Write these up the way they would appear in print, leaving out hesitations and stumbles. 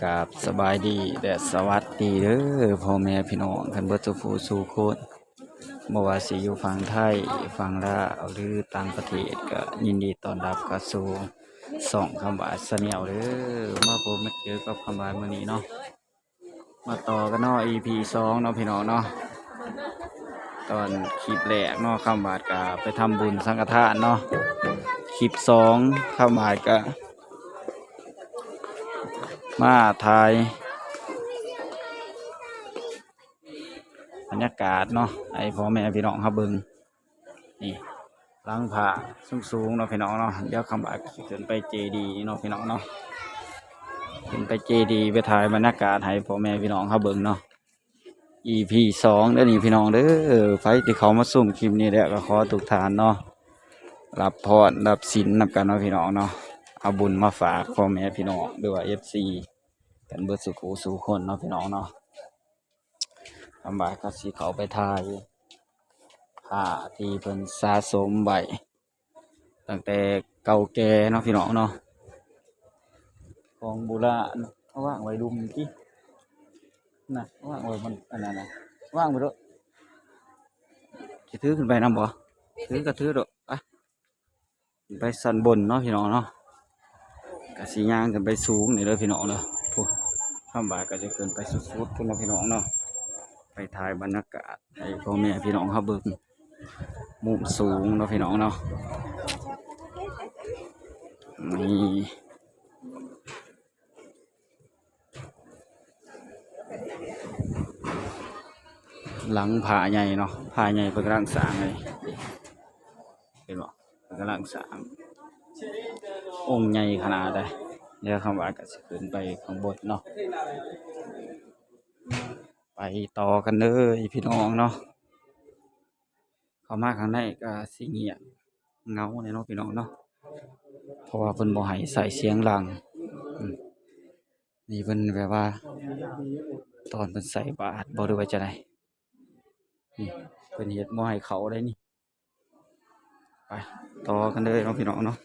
กับสบายดีและสวัสดีเด้อพ่อแม่พี่น้องกันเบิดทุกผู้สู่คนบ่ว่าสิอยู่ฝั่งไทยฝั่งลาวหรือต่างประเทศก็ยินดีต้อนรับเข้าสู่ส่องคำบาสเนียวเด้อมาพบมาเจอกับคำบามื้อนี้เนาะมาต่อกันเนาะ EP 2เนาะพี่น้องเนาะตอนคลิปแรกเนาะคำบาดก็ไปทำบุญสังฆทานเนาะคลิป2คำบาดก็มาถ่ายบรรยากาศเนาะไอ้พ่อแม่พี่น้องครับเบิ่งนี่หลังผาสูงๆเนาะพี่น้องเนาะเดี๋ยวคำบาดขึ้นไปเจดีย์เนาะพี่น้องเนาะขึ้นไปเจดีย์ไปถ่ายบรรยากาศให้พ่อแม่พี่น้องครับเบิ่งเนาะ EP 2เด้อนี่พี่น้องเด้อไฟที่เขามาซุ่มคลิปนี้แหละก็ขอทุกทานเนาะรับพรรับศีลนำกันเนาะพี่น้องเนาะเอาบุญมาฝากพ่อแม่พี่น้องด้วยว่า FC กันเบิดสุขสู่คนเนาะพี่น้องเนาะลำบากก็สิเขาไปทายผ้าที่เพิ่นสะสมไว้ตั้งแต่เก่าแก่เนาะพี่น้องเนาะของโบราณเขาว่างไว้ดุมที่น่ะว่างไว้มันอันนั้นน่ะว่างไปด้วยสิถือขึ้นไปนำบ่ถือก็ถือดอกไปสันบนเนาะพี่น้องเนาะก็สิย่างกันไปสูงนี่เด้อพี่น้องเนาะพูดลำบากก็จะเกินไปสุดๆพุ่นเนาะพี่น้องเนาะไปถ่ายบรรยากาศให้พ่อแม่พี่น้องเขาเบิ่งมุมสูงเนาะพี่น้องเนาะนี่หลังผาใหญ่เนาะผาใหญ่เพิ่นกำลังสร้างเลยเห็นบ่เพิ่นกำลังสร้างองค์ใหญ่ขนาดใดเดี๋ยวคำว่าก็สิขึ้นไปข้างบนเนาะไปต่อกันเลยพี่น้องเนาะเข้ามาข้างในก็สิเงียบเงาเนี่ยเนาะพี่น้องเนาะเพราะว่าเพิ่นบ่ให้ใส่เสียงดังอืมนี่เพิ่นแบบว่าตอนเพิ่นใส่บาตรบ่รู้ว่าจะไดนี่เพิ่นเฮ็ดบ่ให้เข้าได้นี่ไปต่อกันเลยเนาะพี่น้องเนาะ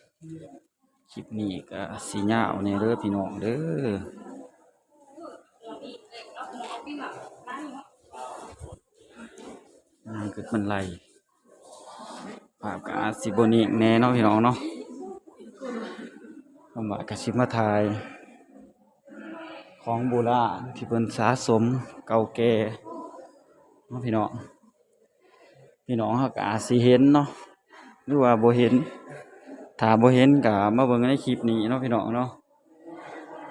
คลิปนี้ก็สิยาวแน่เด้อพี่น้องเด้อเกิดมันไหลภาพก็อาจสิบ่นิ่งแน่เนาะพี่น้องเนาะคำว่าก็สิมาถ่ายของโบราณที่เพิ่นสะสมเก่าแก่เนาะพี่น้องเขาก็อาจสิเห็นเนาะหรือว่าบ่เห็นถ้าบ่เห็นก็มาเบิ่งในคลิปนี้เนาะพี่น้องเนาะ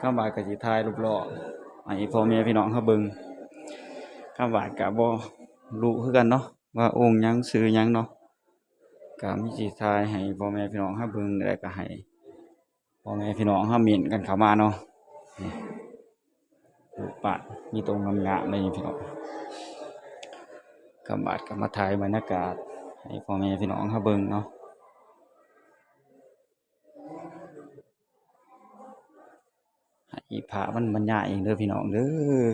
คำว่าก็สิถ่ายรูปหล่อให้พ่อแม่พี่น้องเขาเบิ่งคำว่าก็บ่รู้คือกันเนาะว่าองค์หยังชื่อหยังเนาะก็มีสิถ่ายให้พ่อแม่พี่น้องเขาเบิ่งแล้วก็ให้พ่อแม่พี่น้องเขาเม้นกันเข้ามาเนาะนี่รูปปั้นมีตรงงามๆเลยนี่พี่น้องคำว่าก็มาถ่ายบรรยากาศให้พ่อแม่พี่น้องเขาเบิ่งเนาะให้พระมันบรรยายเองเด้อพี่น้องเด้อ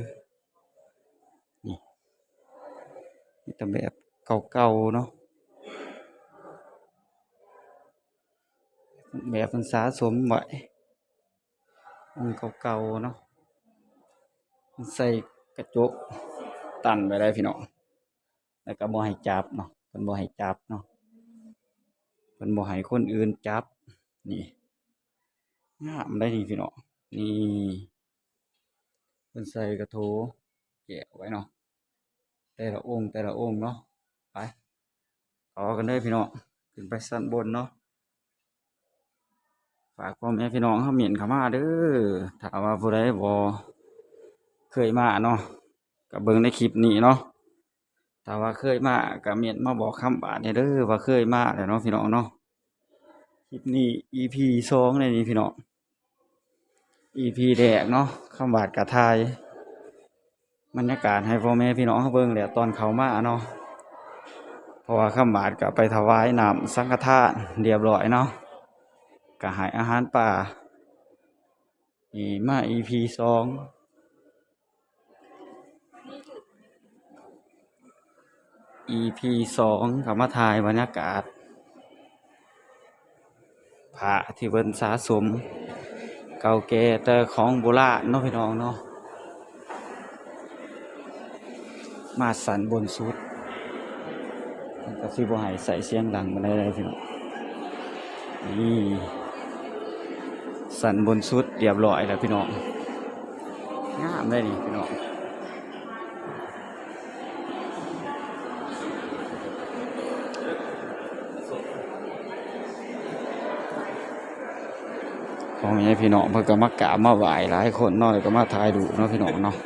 นี่มีแต่แบบเก่าๆเนาะแบบมันสะสมไว้องค์เก่าๆเนาะมันใส่กระจกตั้งไว้ได้พี่น้องแล้วก็บ่ให้จับเนาะเพิ่นบ่ให้จับเนาะเพิ่นบ่ให้คนอื่นจับนี่งามได้นี่พี่น้องนี่เพิ่นใส่กระโถแกะไว้เนาะแต่ละองค์เนาะไปต่อกันเลยพี่น้องขึ้นไปชั้นบนเนาะฝากพ่อแม่พี่น้องเขาเม้นเข้ามาเด้อถ้าว่าผู้ใดบ่เคยมาเนาะก็เบิ่งในคลิปนี้เนาะถ้าว่าเคยมาก็เม้นมาบอกคำบาดเด้อว่าเคยมาแล้วเนาะพี่น้องเนาะคลิปนี้ EP 2เลยนี่พี่น้อง EP แรกเนาะคำบาดกะทายบรรยากาศให้พ่อแม่พี่น้องเขาเบิ่งแล้วตอนเขามาเนาะเพราะว่าคำบาดก็ไปถวายน้ำสังฆทานเรียบร้อยเนาะก็ให้อาหารป่านี่มา EP 2ก็มาถ่ายบรรยากาศพระที่เพิ่นสะสม เก่าแก่แต่ของโบราณเนาะพี่น้องเนาะมาสันบนสุดก็สิบ่ให้ใส่เสียงดังมาได้เลยพี่น้องนี่สันบนสุดเรียบร้อยแล้วพี่น้องงามเลยนี่พี่น้องพ่อแม่พี่น้องเพิ่นก็มากราบมาไหว้หลายคนเนาะแล้วก็มาถ่ายรูปเนาะพี่น้องเนาะ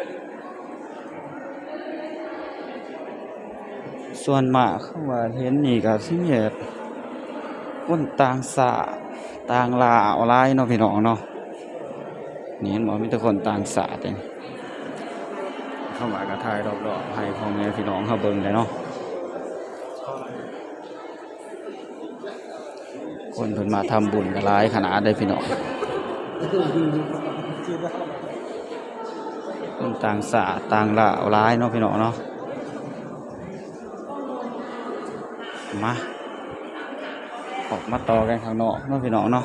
ส่วนมากเขาว่าเห็นนี่ก็สิมีแบบคนต่างชาติต่างลาวหลายเนาะพี่น้องเนาะนี่เห็นบ่มีแต่คนต่างชาติเองเข้ามาก็ถ่ายรอบๆให้พ่อแม่พี่น้องเขาเบิ่งได้เนาะคนเพิ่นมาทำบุญก็หลายขนาดได้พี่น้องคนต่างชาติต่างลาวหลายเนาะพี่น้องเนาะมาออกมาต่อกันข้างนอกเนาะพี่น้องเนาะ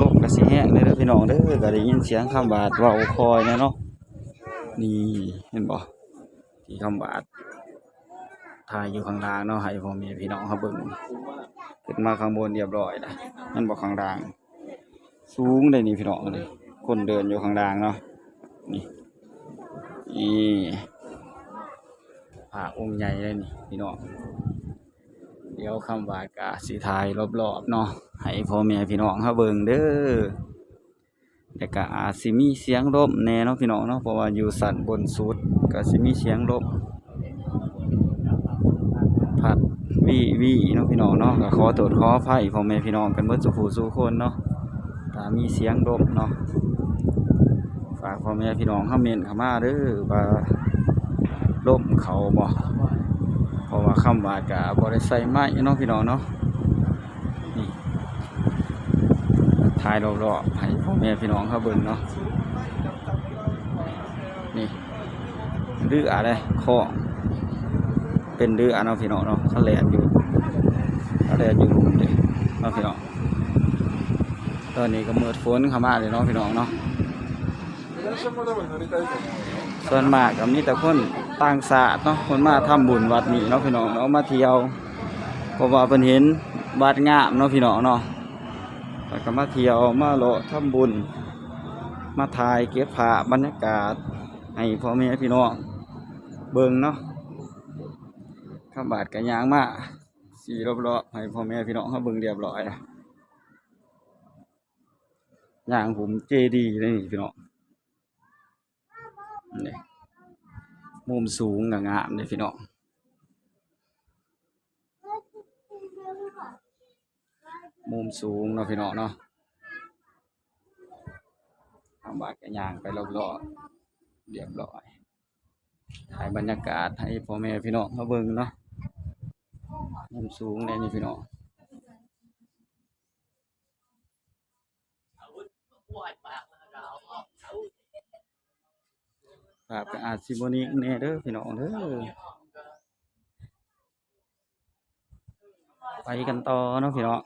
ลมก็สิแห้งเด้อพี่น้องเด้อก็ได้ยินเสียงคำบาดเว้าคอยแน่เนาะนี่เห็นบ่ที่คำบาดถ่ายอยู่ข้างล่างเนาะให้พ่อแม่พี่น้องเขาเบิ่งขึ้นมาข้างบนเรียบร้อยแล้วนั่นบ่ข้างล่างสูงได้นี่พี่น้องเลยคนเดินอยู่ข้างล่างเนาะนี่พระองค์ใหญ่เลยนี่พี่น้องเดี๋ยวคำว่ากะสิถ่ายรอบๆเนาะให้พ่อแม่พี่น้องเขาเบิ่งเด้อแต่ก็อาจสิมีเสียงลมแน่เนาะพี่น้องเนาะเพราะว่าอยู่สันบนสุดก็สิมีเสียงลมพัดวีเนาะพี่น้องเนาะก็ขอโทษขออภัยพ่อแม่พี่น้องกันเบิดสุขสู่คนเนาะถ้ามีเสียงลมเนาะฝากพ่อแม่พี่น้องคอมเมนต์เข้ามาเด้อว่าลมเขาบ่เพราะว่าคำว่าก็บ่ได้ใส่ไม้เนาะพี่น้องเนาะนี่ถ่ายรอบๆให้พ่อแม่พี่น้องเขาเบิ่งเนาะนี่เรืออะไรข้อเป็นเรือเนาะพี่น้องเนาะเขาแล่นอยู่หลุมเด้เนาะพี่น้องตอนนี้ก็มืดฝนเข้ามาเลยเนาะพี่น้องเนาะส่วนมากก็มีแต่คนต่างชาติเนาะคนมาทำบุญวัดนี้เนาะพี่น้องเนาะมาเที่ยวเพราะว่าเพิ่นเห็นวัดงามเนาะพี่น้องเนาะแล้วก็มาเที่ยวมาเลาะทำบุญมาถ่ายเก็บภาพบรรยากาศให้พ่อแม่พี่น้องเบิ่งเนาะข้าบาทก็ย่างมาสี่รอบๆให้พ่อแม่พี่น้องเขาเบิ่งเรียบร้อยย่างผมเจดีเลยนี่พี่น้องนี่มุมสูงงามเลยพี่น้องมุมสูงเนาะพี่น้องเนาะข้าบาทก็ย่างไปรอบๆเรียบร้อยถ่ายบรรยากาศให้พ่อแม่พี่น้องเขาเบิ่งเนาะมุมสูงเลยนี่พี่น้องภาพก็อาจสิบ่นิ่งแน่เด้อพี่น้องเด้อไปกันต่อเนาะพี่น้อง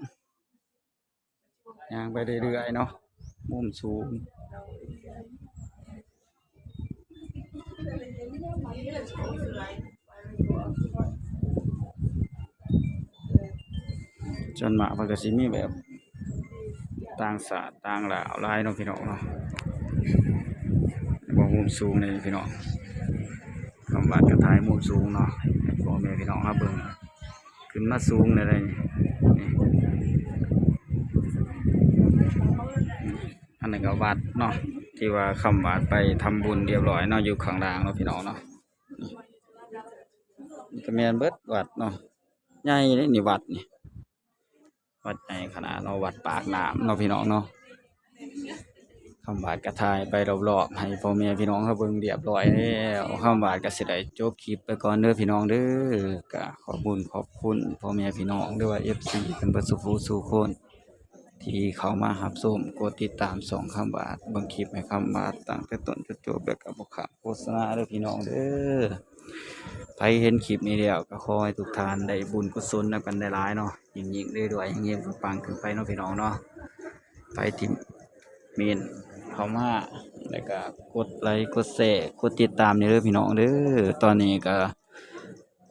ย่างไปเรื่อยๆเนาะมุมสูงจนมาเพิ่นก็สิมีแบบต่างชาติต่างลาวหลายเนาะพี่น้องเนาะบ่มุมสูงเลยพี่น้องคำว่าจะถ่ายมุมสูงเนาะให้พ่อแม่พี่น้องมาเบิ่งขึ้นมาสูงเลยนี่อันนี้ก็วัดเนาะที่ว่าคำวัดไปทำบุญเรียบร้อยเนาะอยู่ข้างล่างเนาะพี่น้องเนาะนี่ก็แม่นเบิดวัดเนาะใหญ่เลยนี่วัดนี่วัดใหญ่ขนาดเนาะวัดปากน้ำเนาะพี่น้องเนาะคำบาดกระทายไปรอบๆให้พ่อแม่พี่น้องเขาเบิ่งเรียบร้อยแล้วคำบาดก็สิได้จบคลิปไปก่อนเด้อพี่น้องเด้อก็ขอบคุณพ่อแม่พี่น้องด้วยว่า FC กันเบิดสู่คนที่เข้ามารับชมกดติดตามส่องคำบาดเบิ่งคลิปให้คำบาดตั้งแต่ต้นจนจบแล้วก็บ่ขาดโฆษณาเด้อพี่น้องเด้อใครเห็นคลิปนี้แล้วก็ขอให้ทุกท่านได้บุญกุศลนำกันได้หลายเนาะยิ่งๆเรื่อยๆยิ่งๆปังขึ้นไปเนาะพี่น้องเนาะ ไปที่เมนเข้ามาแล้วก็กดไลค์กดแชร์กดติดตามนี่เด้อพี่น้องเด้อตอนนี้ก็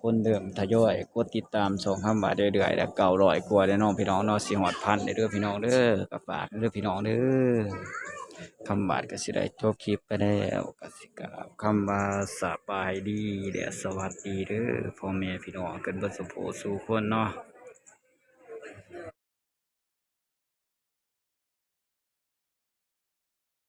คนเริ่มทยอยกดติดตาม2,000 บาทเรื่อยๆแล้ว900กว่าแล้วเน้องพี่น้องเนาะสิฮอดพันเด้อพี่น้องเด้อก็ฝากเด้อพี่น้องเด้อคำบาทก็สิได้จบคลิปไปแล้วก็สิกล่าวคำว่าสบายดีและสวัสดีเด้อพ่อแม่พี่น้องกันเบิดสุขสู่คนเนาะ